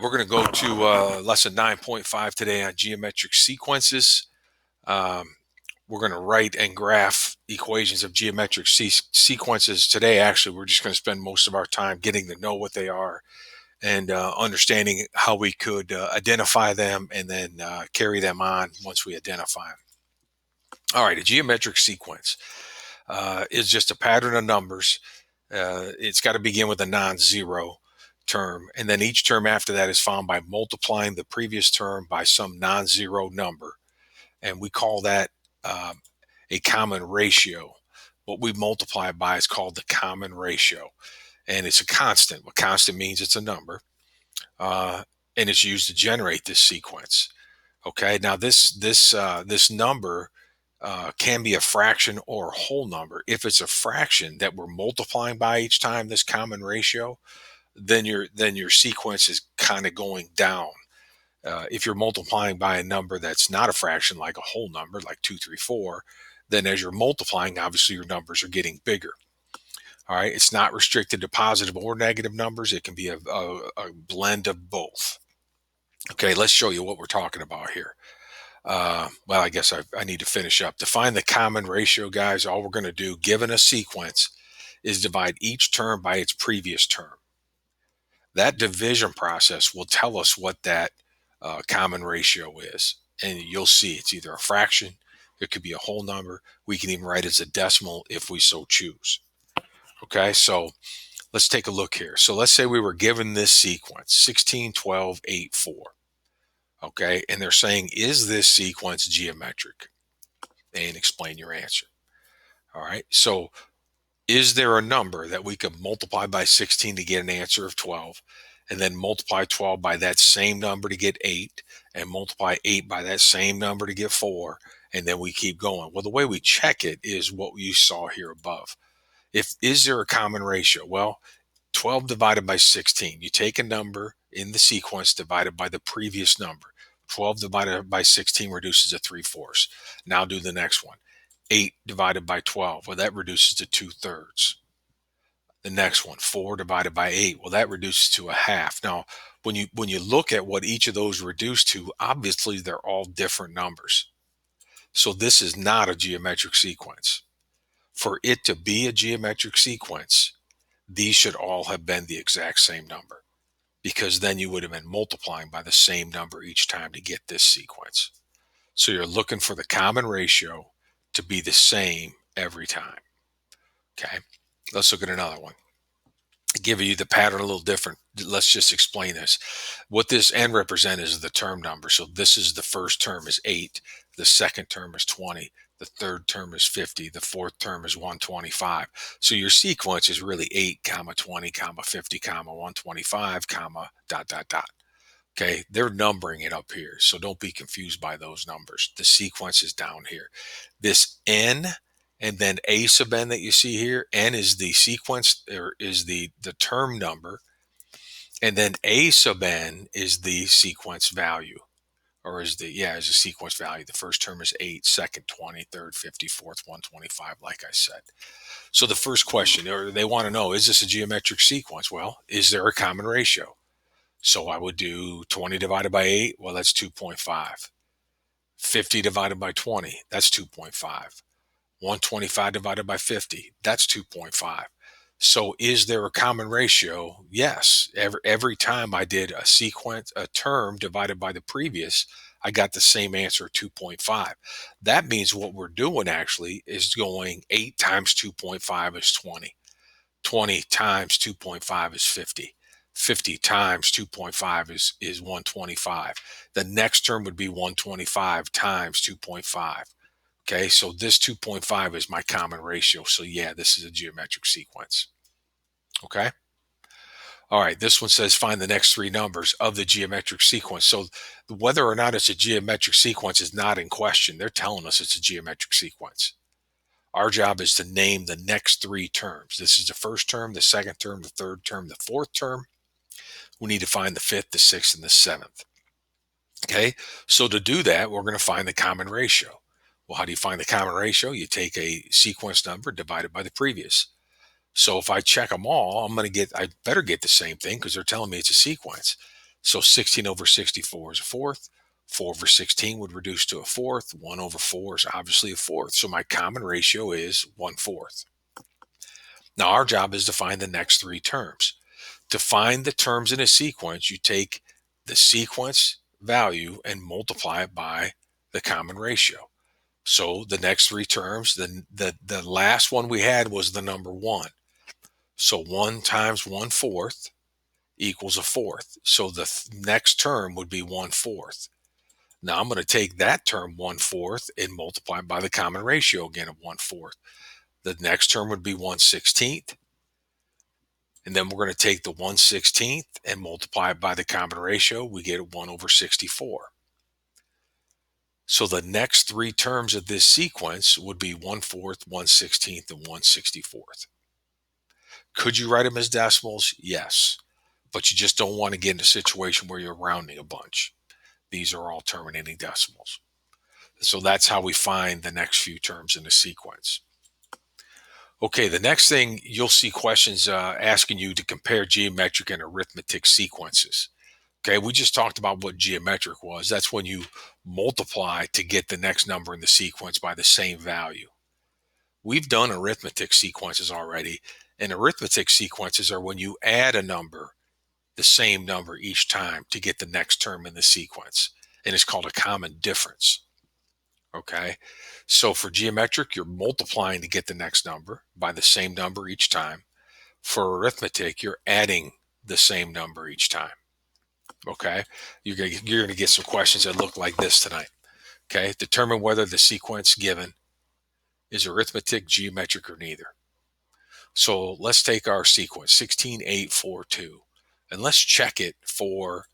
We're going to go to lesson 9.5 today on geometric sequences. Um, we're going to write and graph equations of geometric sequences today. Actually, we're just going to spend most of our time getting to know what they are and understanding how we could identify them and then carry them on once we identify them. All right, a geometric sequence is just a pattern of numbers. It's got to begin with a non-zero term, and then each term after that is found by multiplying the previous term by some non-zero number, and we call that a common ratio. What we multiply by is called the common ratio, and it's a constant. What constant means, it's a number, uh, and it's used to generate this sequence. Okay, now this number can be a fraction or a whole number. If it's a fraction that we're multiplying by each time, this common ratio, then your sequence is kind of going down. If you're multiplying by a number that's not a fraction, like a whole number, like 2, 3, 4, then as you're multiplying, obviously your numbers are getting bigger. All right, it's not restricted to positive or negative numbers. It can be a blend of both. Okay, let's show you what we're talking about here. Well, I guess I need to finish up. To find the common ratio, guys, all we're going to do, given a sequence, is divide each term by its previous term. That division process will tell us what that common ratio is. And you'll see it's either a fraction, it could be a whole number. We can even write it as a decimal if we so choose. Okay, so let's take a look here. So let's say we were given this sequence, 16, 12, 8, 4. Okay, and they're saying, is this sequence geometric? And explain your answer. All right, so is there a number that we could multiply by 16 to get an answer of 12, and then multiply 12 by that same number to get 8, and multiply 8 by that same number to get 4, and then we keep going? Well, the way we check it is what you saw here above. Is there a common ratio? Well, 12 divided by 16, you take a number in the sequence divided by the previous number. 12 divided by 16 reduces to 3/4. Now do the next one. 8 divided by 12, well, that reduces to 2/3. The next one, 4 divided by 8, well, that reduces to a half. Now, when you look at what each of those reduce to, obviously they're all different numbers. So this is not a geometric sequence. For it to be a geometric sequence, these should all have been the exact same number, because then you would have been multiplying by the same number each time to get this sequence. So you're looking for the common ratio to be the same every time. Okay, let's look at another one. Give you the pattern a little different. Let's just explain this. What this n represents is the term number. So this is the first term is 8, the second term is 20, the third term is 50, the fourth term is 125. So your sequence is really 8 comma 20 comma 50 comma 125 comma dot dot dot. Okay, they're numbering it up here, so don't be confused by those numbers. The sequence is down here. This n and then a sub n that you see here, n is the sequence, or is the term number, and then a sub n is the sequence value, or is a sequence value. The first term is 8, second 20, third 50, fourth 125, like I said. So the first question, or they want to know, is this a geometric sequence? Well, is there a common ratio? So I would do 20 divided by 8, well, that's 2.5. 50 divided by 20, that's 2.5. 125 divided by 50, that's 2.5. So is there a common ratio? Yes. Every time I did a sequence, a term divided by the previous, I got the same answer, 2.5. That means what we're doing actually is going 8 times 2.5 is 20. 20 times 2.5 is 50. 50 times 2.5 is 125. The next term would be 125 times 2.5. Okay, so this 2.5 is my common ratio. So yeah, this is a geometric sequence. Okay. All right, this one says find the next three numbers of the geometric sequence. So whether or not it's a geometric sequence is not in question. They're telling us it's a geometric sequence. Our job is to name the next three terms. This is the first term, the second term, the third term, the fourth term. We need to find the fifth, the sixth, and the seventh. Okay, so to do that, we're going to find the common ratio. Well, how do you find the common ratio? You take a sequence number divided by the previous. So if I check them all, I better get the same thing because they're telling me it's a sequence. So 16 over 64 is a fourth. 4 over 16 would reduce to a fourth. 1 over 4 is obviously a fourth. So my common ratio is 1/4. Now our job is to find the next three terms. To find the terms in a sequence, you take the sequence value and multiply it by the common ratio. So the next three terms, the last one we had was the number 1. So 1 times 1/4 equals a fourth. So the next term would be 1/4. Now I'm going to take that term 1/4 and multiply by the common ratio again of 1/4. The next term would be 1/16. And then we're going to take the 1/16 and multiply it by the common ratio. We get 1 over 64. So the next three terms of this sequence would be 1/4, 1/16, and 1/64. Could you write them as decimals? Yes. But you just don't want to get in a situation where you're rounding a bunch. These are all terminating decimals. So that's how we find the next few terms in the sequence. Okay, the next thing you'll see questions asking you to compare geometric and arithmetic sequences. Okay, we just talked about what geometric was. That's when you multiply to get the next number in the sequence by the same value. We've done arithmetic sequences already, and arithmetic sequences are when you add a number, the same number each time to get the next term in the sequence, and it's called a common difference. Okay, so for geometric, you're multiplying to get the next number by the same number each time. For arithmetic, you're adding the same number each time. Okay, you're going to get some questions that look like this tonight. Okay, determine whether the sequence given is arithmetic, geometric, or neither. So let's take our sequence 16, 8, 4, 2, and let's check it for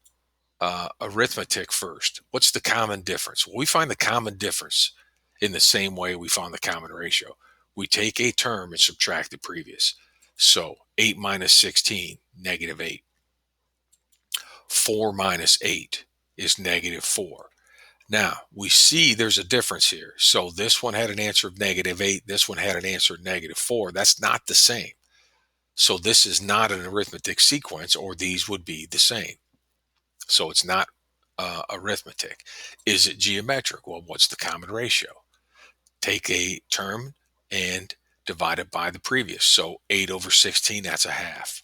arithmetic first. What's the common difference? Well, we find the common difference in the same way we found the common ratio. We take a term and subtract the previous. So 8 minus 16, negative 8. 4 minus 8 is negative 4. Now, we see there's a difference here. So this one had an answer of negative 8. This one had an answer of negative 4. That's not the same. So this is not an arithmetic sequence, or these would be the same. So it's not arithmetic. Is it geometric? Well, what's the common ratio? Take a term and divide it by the previous. So 8 over 16, that's a half.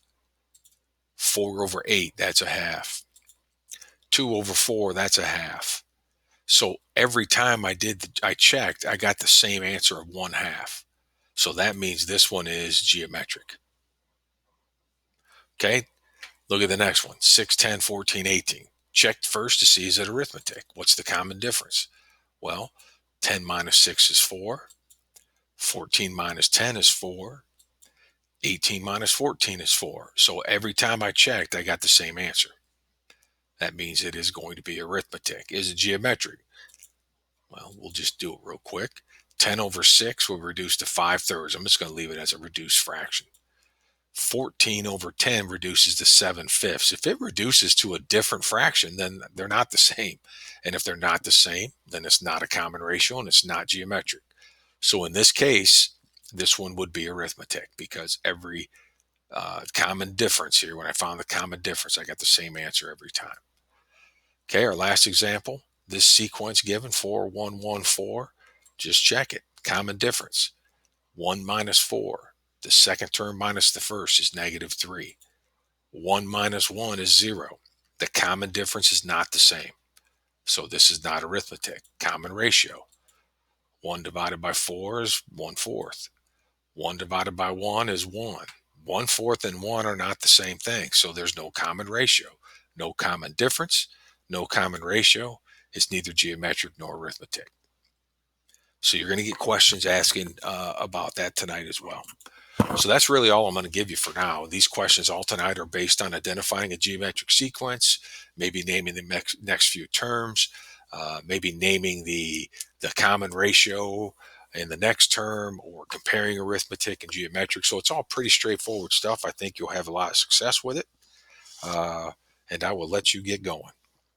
4 over 8, that's a half. 2 over 4, that's a half. So every time I checked, I got the same answer of 1/2. So that means this one is geometric. Okay, look at the next one, 6, 10, 14, 18. Check first to see is it arithmetic. What's the common difference? Well, 10 minus 6 is 4. 14 minus 10 is 4. 18 minus 14 is 4. So every time I checked, I got the same answer. That means it is going to be arithmetic. Is it geometric? Well, we'll just do it real quick. 10 over 6 will reduce to 5/3. I'm just going to leave it as a reduced fraction. 14 over 10 reduces to 7/5. If it reduces to a different fraction, then they're not the same. And if they're not the same, then it's not a common ratio and it's not geometric. So in this case, this one would be arithmetic because every common difference here, when I found the common difference, I got the same answer every time. Okay, our last example, this sequence given 4, 1, 1, 4, just check it. Common difference, 1 minus 4. The second term minus the first is negative 3. 1 minus 1 is 0. The common difference is not the same. So this is not arithmetic. Common ratio, 1 divided by 4 is 1/4. 1 divided by 1 is 1. 1/4 and 1 are not the same thing. So there's no common ratio, no common difference, no common ratio. It's neither geometric nor arithmetic. So you're going to get questions asking about that tonight as well. So that's really all I'm going to give you for now. These questions all tonight are based on identifying a geometric sequence, maybe naming the next few terms, maybe naming the common ratio in the next term, or comparing arithmetic and geometric. So it's all pretty straightforward stuff. I think you'll have a lot of success with it. And I will let you get going.